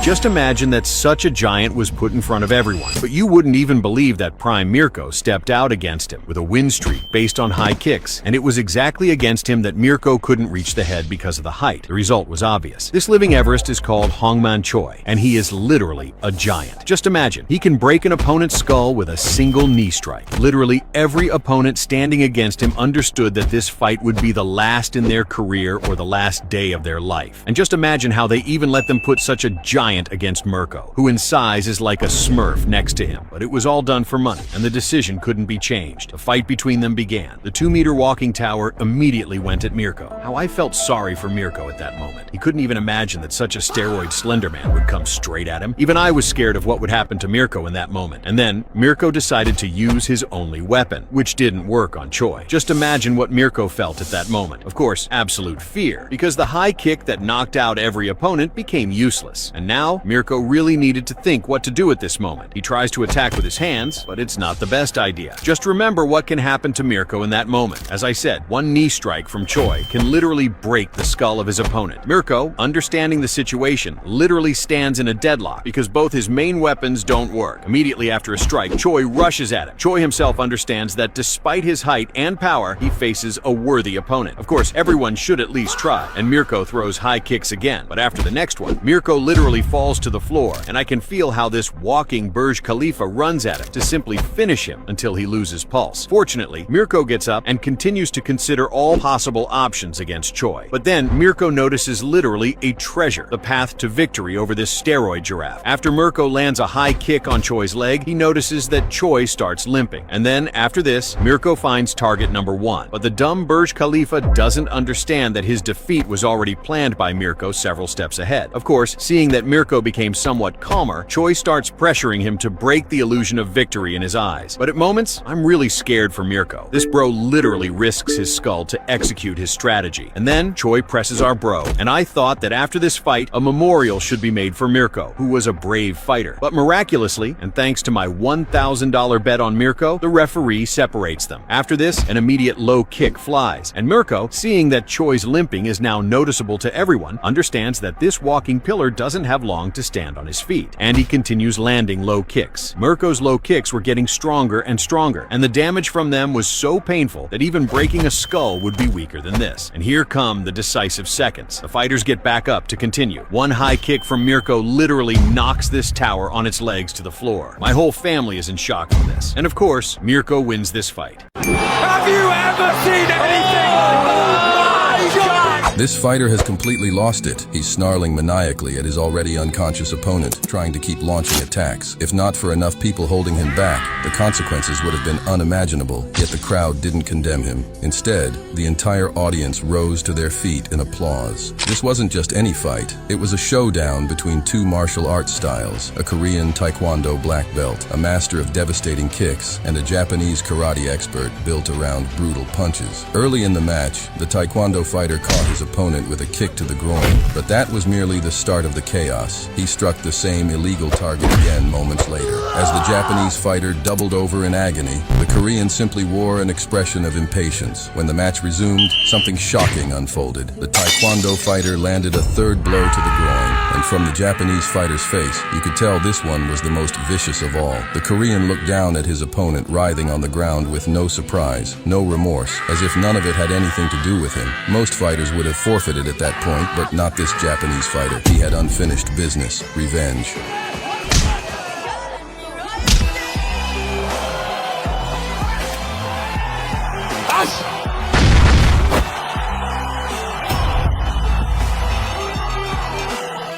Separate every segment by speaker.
Speaker 1: Just imagine that such a giant was put in front of everyone, but you wouldn't even believe that Prime Mirko stepped out against him with a win streak based on high kicks, and it was exactly against him that Mirko couldn't reach the head because of the height. The result was obvious. This living Everest is called Hongman Choi, and he is literally a giant. Just imagine, he can break an opponent's skull with a single knee strike. Literally every opponent standing against him understood that this fight would be the last in their career or the last day of their life. And just imagine how they even let them put such a giant against Mirko, who in size is like a Smurf next to him. But it was all done for money, and the decision couldn't be changed. The fight between them began. The 2-meter walking tower immediately went at Mirko. How I felt sorry for Mirko at that moment. He couldn't even imagine that such a steroid slender man would come straight at him. Even I was scared of what would happen to Mirko in that moment. And then Mirko decided to use his only weapon, which didn't work on Choi. Just imagine what Mirko felt at that moment. Of course, absolute fear, because the high kick that knocked out every opponent became useless. And now, Mirko really needed to think what to do at this moment. He tries to attack with his hands, but it's not the best idea. Just remember what can happen to Mirko in that moment. As I said, one knee strike from Choi can literally break the skull of his opponent. Mirko, understanding the situation, literally stands in a deadlock because both his main weapons don't work. Immediately after a strike, Choi rushes at him. Choi himself understands that despite his height and power, he faces a worthy opponent. Of course, everyone should at least try, and Mirko throws high kicks again. But after the next one, Mirko literally falls to the floor, and I can feel how this walking Burj Khalifa runs at him to simply finish him until he loses pulse. Fortunately, Mirko gets up and continues to consider all possible options against Choi. But then Mirko notices literally a treasure, the path to victory over this steroid giraffe. After Mirko lands a high kick on Choi's leg, he notices that Choi starts limping. And then after this, Mirko finds target number 1. But the dumb Burj Khalifa doesn't understand that his defeat was already planned by Mirko several steps ahead. Of course, seeing that Mirko became somewhat calmer, Choi starts pressuring him to break the illusion of victory in his eyes. But at moments, I'm really scared for Mirko. This bro literally risks his skull to execute his strategy. And then Choi presses our bro, and I thought that after this fight, a memorial should be made for Mirko, who was a brave fighter. But miraculously, and thanks to my $1,000 bet on Mirko, the referee separates them. After this, an immediate low kick flies, and Mirko, seeing that Choi's limping is now noticeable to everyone, understands that this walking pillar doesn't have long to stand on his feet, and he continues landing low kicks. Mirko's low kicks were getting stronger and stronger, and the damage from them was so painful that even breaking a skull would be weaker than this. And here come the decisive seconds. The fighters get back up to continue. One high kick from Mirko literally knocks this tower on its legs to the floor. My whole family is in shock from this. And of course, Mirko wins this fight.
Speaker 2: Have you ever seen anything like that? My God!
Speaker 3: This fighter has completely lost it. He's snarling maniacally at his already unconscious opponent, trying to keep launching attacks. If not for enough people holding him back, the consequences would have been unimaginable, yet the crowd didn't condemn him. Instead, the entire audience rose to their feet in applause. This wasn't just any fight. It was a showdown between two martial arts styles, a Korean Taekwondo black belt, a master of devastating kicks, and a Japanese karate expert built around brutal punches. Early in the match, the Taekwondo fighter caught his opponent with a kick to the groin, but that was merely the start of the chaos. He struck the same illegal target again moments later. As the Japanese fighter doubled over in agony, the Korean simply wore an expression of impatience. When the match resumed, something shocking unfolded. The Taekwondo fighter landed a third blow to the groin, and from the Japanese fighter's face, you could tell this one was the most vicious of all. The Korean looked down at his opponent writhing on the ground with no surprise, no remorse, as if none of it had anything to do with him. Most fighters would have forfeited at that point, but not this Japanese fighter. He had unfinished business, revenge.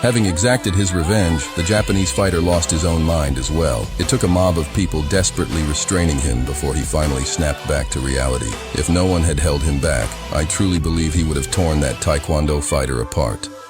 Speaker 3: Having exacted his revenge, the Japanese fighter lost his own mind as well. It took a mob of people desperately restraining him before he finally snapped back to reality. If no one had held him back, I truly believe he would have torn that Taekwondo fighter apart.